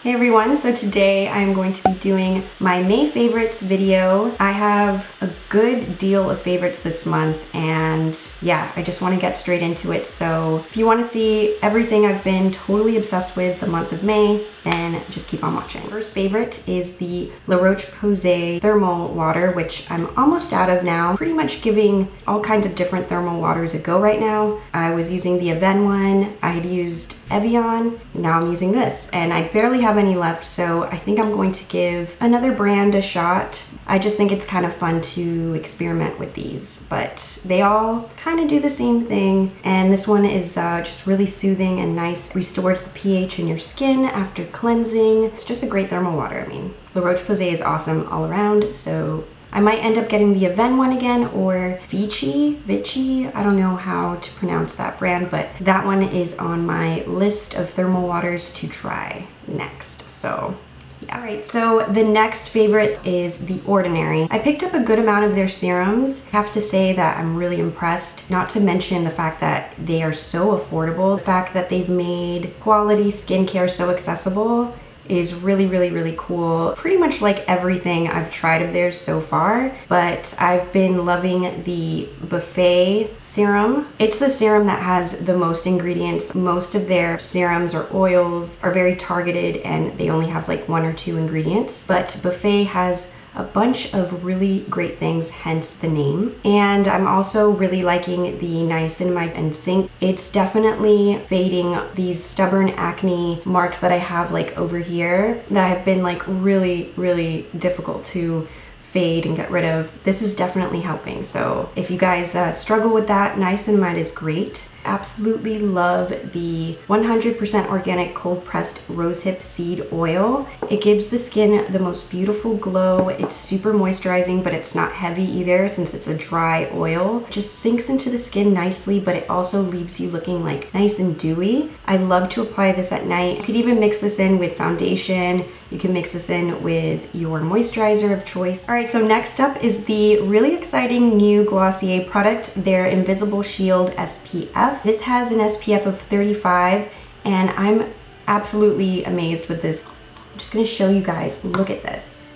Hey everyone, so today I'm going to be doing my May favorites video. I have a good deal of favorites this month and yeah, I just want to get straight into it. So if you want to see everything I've been totally obsessed with the month of May, then just keep on watching. First favorite is the La Roche-Posay thermal water, which I'm almost out of now. Pretty much giving all kinds of different thermal waters a go right now. I was using the Aven one, I had used Evian, now I'm using this, and I barely have any left, so I think I'm going to give another brand a shot. I just think it's kind of fun to experiment with these, but they all kind of do the same thing, and this one is just really soothing and nice. Restores the pH in your skin after cleansing. It's just a great thermal water. I mean, La Roche-Posay is awesome all around, so I might end up getting the Aven one again, or Vichy, I don't know how to pronounce that brand, but that one is on my list of thermal waters to try next, so yeah. Alright, so the next favorite is The Ordinary. I picked up a good amount of their serums. I have to say that I'm really impressed, not to mention the fact that they are so affordable. The fact that they've made quality skincare so accessible is really, really, really cool. Pretty much like everything I've tried of theirs so far, but I've been loving the Buffet serum. It's the serum that has the most ingredients. Most of their serums or oils are very targeted and they only have like 1 or 2 ingredients, but Buffet has a bunch of really great things, hence the name. And I'm also really liking the Niacinamide and Zinc. It's definitely fading these stubborn acne marks that I have like over here that have been like really, really difficult to fade and get rid of. This is definitely helping. So if you guys struggle with that, niacinamide is great. Absolutely love the 100% organic cold pressed rosehip seed oil. It gives the skin the most beautiful glow. It's super moisturizing, but it's not heavy either since it's a dry oil. It just sinks into the skin nicely, but it also leaves you looking like nice and dewy. I love to apply this at night. You could even mix this in with foundation. You can mix this in with your moisturizer of choice. All right, so next up is the really exciting new Glossier product, their Invisible Shield SPF. This has an SPF of 35, and I'm absolutely amazed with this. I'm just gonna show you guys, look at this.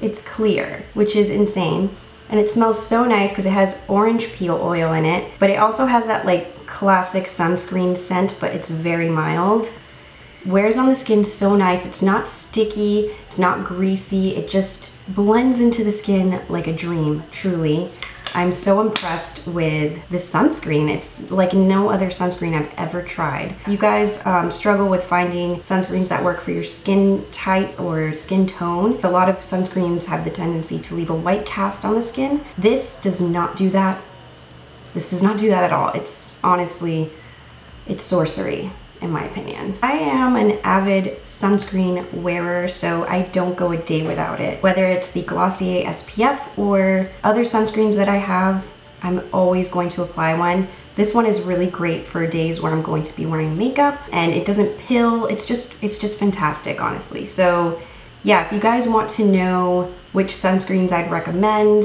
It's clear, which is insane. And it smells so nice because it has orange peel oil in it, but it also has that like classic sunscreen scent, but it's very mild. Wears on the skin so nice. It's not sticky, it's not greasy, it just blends into the skin like a dream, truly. I'm so impressed with this sunscreen. It's like no other sunscreen I've ever tried. If you guys struggle with finding sunscreens that work for your skin type or skin tone, a lot of sunscreens have the tendency to leave a white cast on the skin. This does not do that. This does not do that at all. It's honestly, it's sorcery, in my opinion. I am an avid sunscreen wearer, so I don't go a day without it. Whether it's the Glossier SPF or other sunscreens that I have, I'm always going to apply one. This one is really great for days where I'm going to be wearing makeup and it doesn't pill. It's just fantastic, honestly. So yeah, if you guys want to know which sunscreens I'd recommend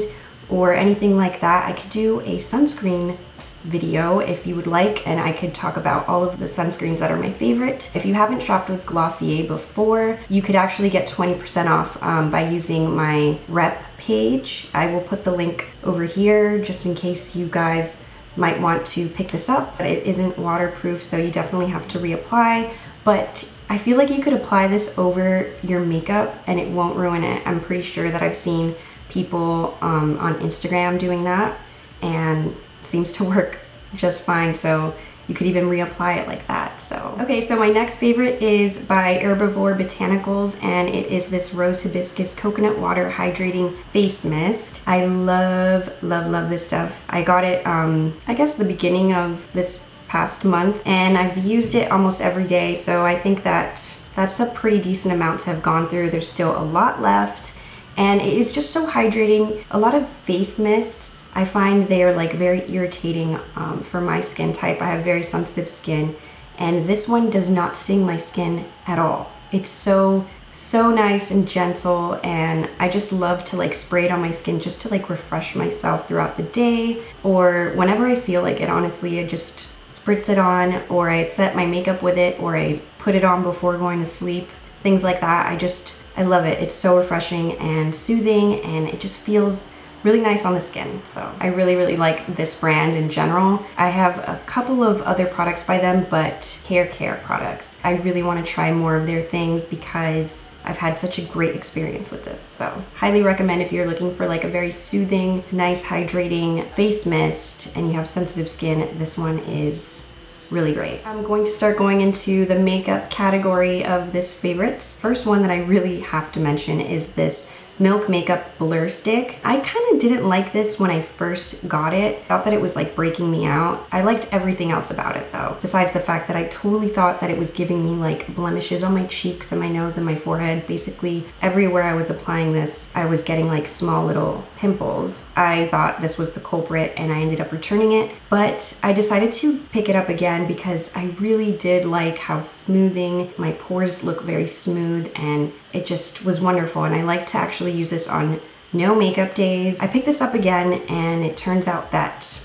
or anything like that, I could do a sunscreen video if you would like, and I could talk about all of the sunscreens that are my favorite. If you haven't shopped with Glossier before, you could actually get 20% off by using my rep page. I will put the link over here just in case you guys might want to pick this up. It isn't waterproof, so you definitely have to reapply, but I feel like you could apply this over your makeup and it won't ruin it. I'm pretty sure that I've seen people on Instagram doing that and seems to work just fine, so you could even reapply it like that. So okay, so my next favorite is by Herbivore Botanicals, and it is this Rose Hibiscus Coconut Water Hydrating Face Mist. I love, love, love this stuff. I got it I guess the beginning of this past month, and I've used it almost every day, so I think that that's a pretty decent amount to have gone through. There's still a lot left, and it is just so hydrating. A lot of face mists, I find they're like very irritating for my skin type. I have very sensitive skin, and this one does not sting my skin at all. It's so nice and gentle, and I just love to like spray it on my skin just to like refresh myself throughout the day or whenever I feel like it. Honestly, spritz it on, or I set my makeup with it, or I put it on before going to sleep, things like that. I love it. It's so refreshing and soothing, and it just feels really nice on the skin. So I really like this brand in general. I have a couple of other products by them, but hair care products. I really want to try more of their things because I've had such a great experience with this. So highly recommend if you're looking for like a very soothing, nice hydrating face mist and you have sensitive skin, this one is really great. I'm going to start going into the makeup category of this favorites. First one that I really have to mention is this Milk Makeup Blur Stick. I kind of didn't like this when I first got it. I thought that it was like breaking me out. I liked everything else about it though, besides the fact that I totally thought that it was giving me like blemishes on my cheeks and my nose and my forehead. Basically everywhere I was applying this, I was getting like small little pimples. I thought this was the culprit and I ended up returning it, but I decided to pick it up again because I really did like how smoothing. My pores look very smooth and it just was wonderful, and I like to actually use this on no makeup days. I picked this up again and it turns out that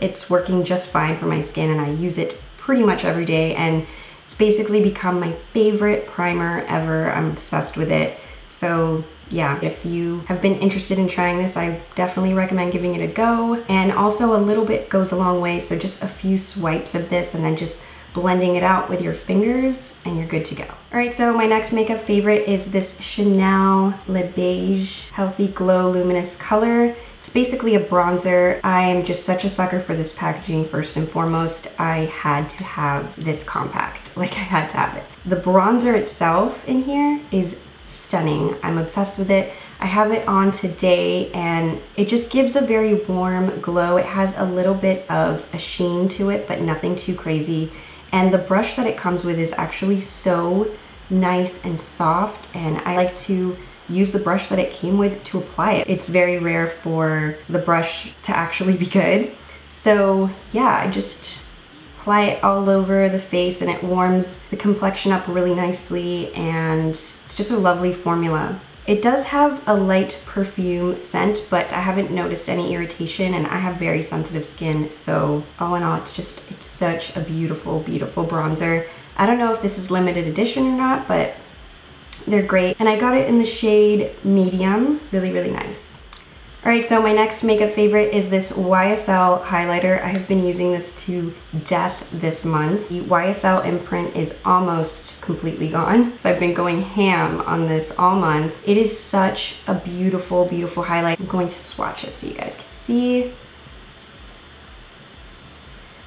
it's working just fine for my skin, and I use it pretty much every day, and it's basically become my favorite primer ever. I'm obsessed with it. So yeah, if you have been interested in trying this, I definitely recommend giving it a go. And also a little bit goes a long way, so just a few swipes of this and then just blending it out with your fingers and you're good to go. All right, so my next makeup favorite is this Chanel Les Beiges Healthy Glow Luminous Color. It's basically a bronzer. I am just such a sucker for this packaging. First and foremost, I had to have this compact. Like, I had to have it. The bronzer itself in here is stunning. I'm obsessed with it. I have it on today and it just gives a very warm glow. It has a little bit of a sheen to it, but nothing too crazy. And the brush that it comes with is actually so nice and soft, and I like to use the brush that it came with to apply it. It's very rare for the brush to actually be good. So yeah, I just apply it all over the face and it warms the complexion up really nicely, and it's just a lovely formula. It does have a light perfume scent, but I haven't noticed any irritation, and I have very sensitive skin, so all in all, it's such a beautiful, beautiful bronzer. I don't know if this is limited edition or not, but they're great. And I got it in the shade medium, really nice. All right, so my next makeup favorite is this YSL highlighter. I have been using this to death this month. The YSL imprint is almost completely gone, so I've been going ham on this all month. It is such a beautiful, beautiful highlight. I'm going to swatch it so you guys can see.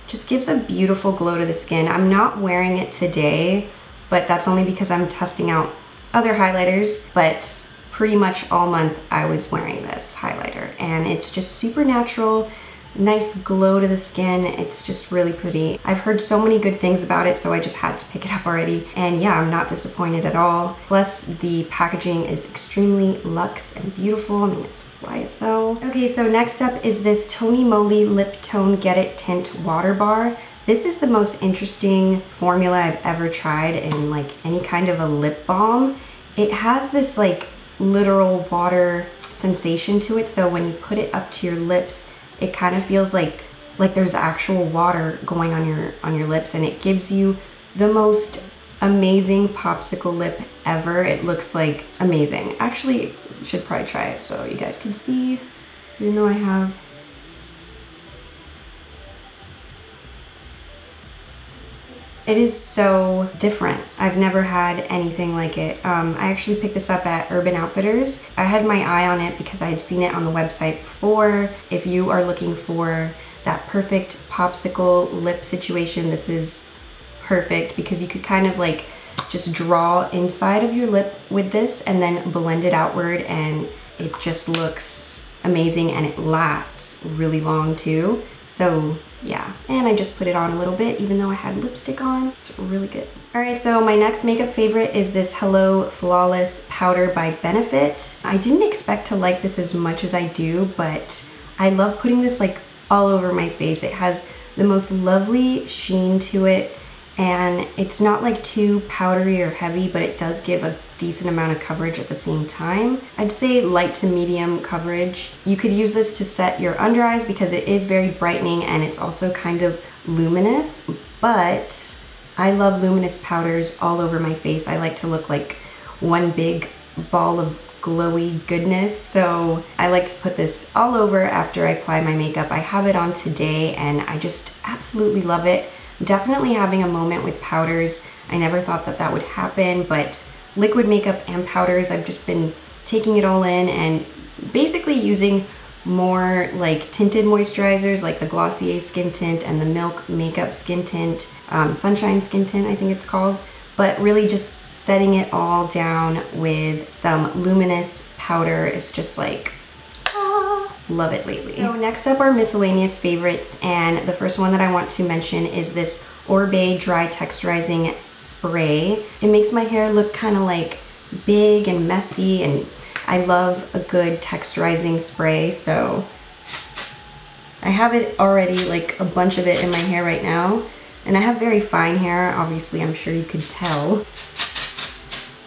Just gives a beautiful glow to the skin. I'm not wearing it today, but that's only because I'm testing out other highlighters, but pretty much all month I was wearing this highlighter, and it's just super natural, nice glow to the skin. It's just really pretty. I've heard so many good things about it, so I just had to pick it up already, and yeah, I'm not disappointed at all. Plus the packaging is extremely luxe and beautiful. I mean, it's YSL. Okay, so next up is this Tony Moly Lip Tone Get It Tint Water Bar. This is the most interesting formula I've ever tried in like any kind of a lip balm. It has this like literal water sensation to it, so when you put it up to your lips, it kind of feels like there's actual water going on your lips, and it gives you the most amazing popsicle lip ever. It looks like amazing. Actually, should probably try it so you guys can see, even though I have. It is so different. I've never had anything like it. I actually picked this up at Urban Outfitters. I had my eye on it because I had seen it on the website before. If you are looking for that perfect popsicle lip situation, this is perfect because you could kind of like just draw inside of your lip with this and then blend it outward, and it just looks amazing, and it lasts really long too. So yeah, and I just put it on a little bit even though I had lipstick on. It's really good. All right, so my next makeup favorite is this Hello Flawless Powder by Benefit. I didn't expect to like this as much as I do, but I love putting this like all over my face. It has the most lovely sheen to it, and it's not like too powdery or heavy, but it does give a decent amount of coverage at the same time. I'd say light to medium coverage. You could use this to set your under eyes because it is very brightening, and it's also kind of luminous, but I love luminous powders all over my face. I like to look like one big ball of glowy goodness, so I like to put this all over after I apply my makeup. I have it on today and I just absolutely love it. Definitely having a moment with powders. I never thought that that would happen, but liquid makeup and powders, I've just been taking it all in and basically using more like tinted moisturizers like the Glossier skin tint and the Milk makeup skin tint, Sunshine skin tint I think it's called, but really just setting it all down with some luminous powder. It's just like, love it lately. So next up are miscellaneous favorites, and the first one that I want to mention is this Oribe Dry Texturizing Spray. It makes my hair look kind of like big and messy, and I love a good texturizing spray, so I have it already, like a bunch of it in my hair right now. And I have very fine hair, obviously, I'm sure you could tell.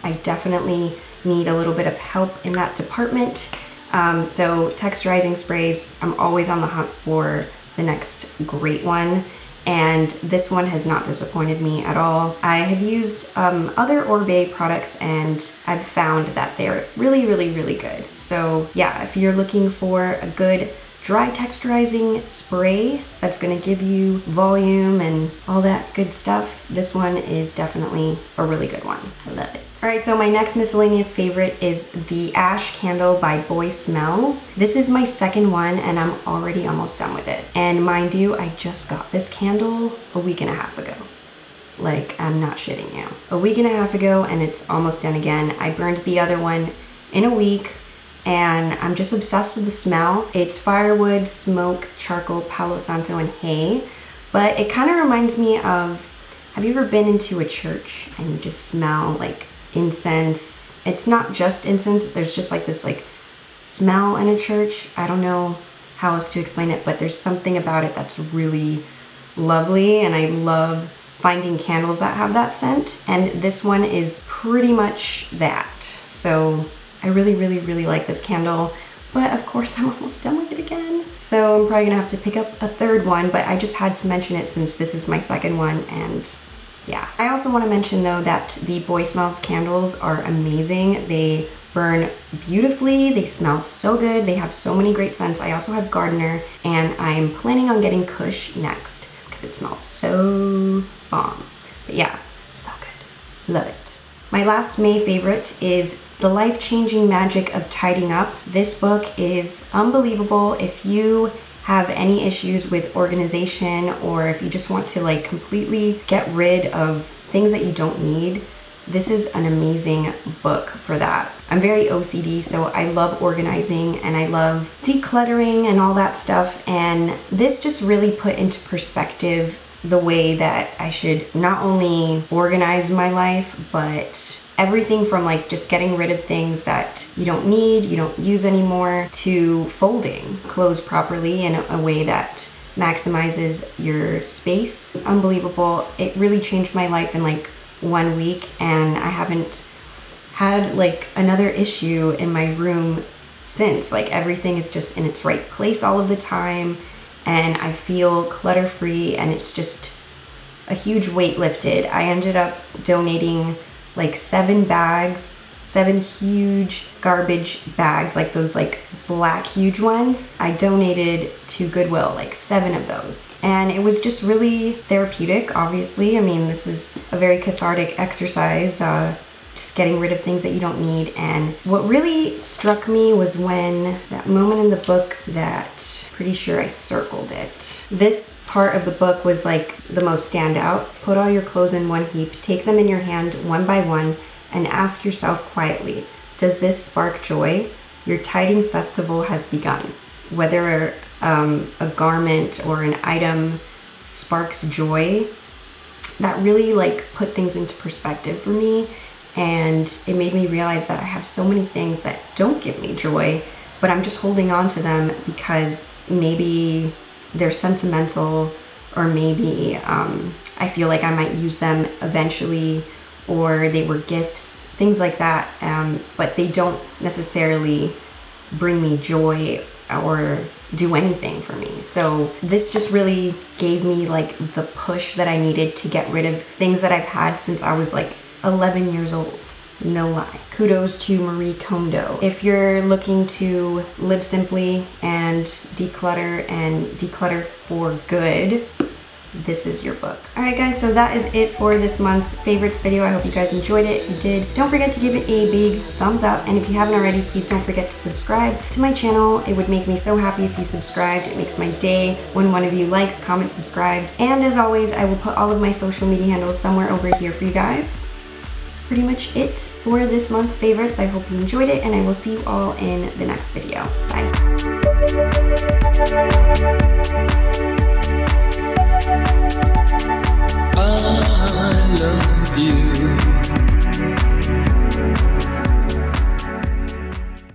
I definitely need a little bit of help in that department. So texturizing sprays, I'm always on the hunt for the next great one. And this one has not disappointed me at all. I have used other Oribe products and I've found that they're really, really, really good. So yeah, if you're looking for a good dry texturizing spray that's gonna give you volume and all that good stuff, this one is definitely a really good one. I love it. All right, so my next miscellaneous favorite is the Ash Candle by Boy Smells. This is my second one and I'm already almost done with it. And mind you, I just got this candle a week and a half ago. Like, I'm not shitting you. A week and a half ago and it's almost done again. I burned the other one in a week and I'm just obsessed with the smell. It's firewood, smoke, charcoal, Palo Santo, and hay. But it kind of reminds me of, have you ever been into a church and you just smell like incense? It's not just incense, there's just like this like smell in a church. I don't know how else to explain it, but there's something about it that's really lovely, and I love finding candles that have that scent, and this one is pretty much that. So I really, really, really like this candle, but of course I'm almost done with it again. So I'm probably gonna have to pick up a third one, but I just had to mention it since this is my second one, and yeah. I also want to mention though that the Boy Smells candles are amazing. They burn beautifully, they smell so good, they have so many great scents. I also have Gardener, and I'm planning on getting Kush next because it smells so bomb. But yeah, so good, love it. My last May favorite is The Life-Changing Magic of Tidying Up. This book is unbelievable. If you have any issues with organization, or if you just want to like completely get rid of things that you don't need, this is an amazing book for that. I'm very OCD, so I love organizing and I love decluttering and all that stuff, and this just really put into perspective the way that I should not only organize my life, but everything from like just getting rid of things that you don't need, you don't use anymore, to folding clothes properly in a way that maximizes your space. Unbelievable. It really changed my life in like 1 week, and I haven't had like another issue in my room since. Like, everything is just in its right place all of the time, and I feel clutter-free, and it's just a huge weight lifted. I ended up donating like 7 bags, 7 huge garbage bags, like those like black huge ones. I donated to Goodwill, like 7 of those. And it was just really therapeutic, obviously. I mean, this is a very cathartic exercise, just getting rid of things that you don't need. And what really struck me was when that moment in the book that, pretty sure I circled it. This part of the book was like the most standout. Put all your clothes in one heap, take them in your hand one by one, and ask yourself quietly, does this spark joy? Your tidying festival has begun. Whether a garment or an item sparks joy, that really like put things into perspective for me. And it made me realize that I have so many things that don't give me joy, but I'm just holding on to them because maybe they're sentimental, or maybe I feel like I might use them eventually, or they were gifts, things like that, but they don't necessarily bring me joy or do anything for me. So this just really gave me like the push that I needed to get rid of things that I've had since I was like 11 years old. No lie. Kudos to Marie Kondo. If you're looking to live simply and declutter for good, this is your book. Alright guys, so that is it for this month's favorites video. I hope you guys enjoyed it. If you did, don't forget to give it a big thumbs up, and if you haven't already, please don't forget to subscribe to my channel. It would make me so happy if you subscribed. It makes my day when one of you likes, comments, subscribes. And as always, I will put all of my social media handles somewhere over here for you guys. Pretty much it for this month's favorites. I hope you enjoyed it, and I will see you all in the next video. Bye.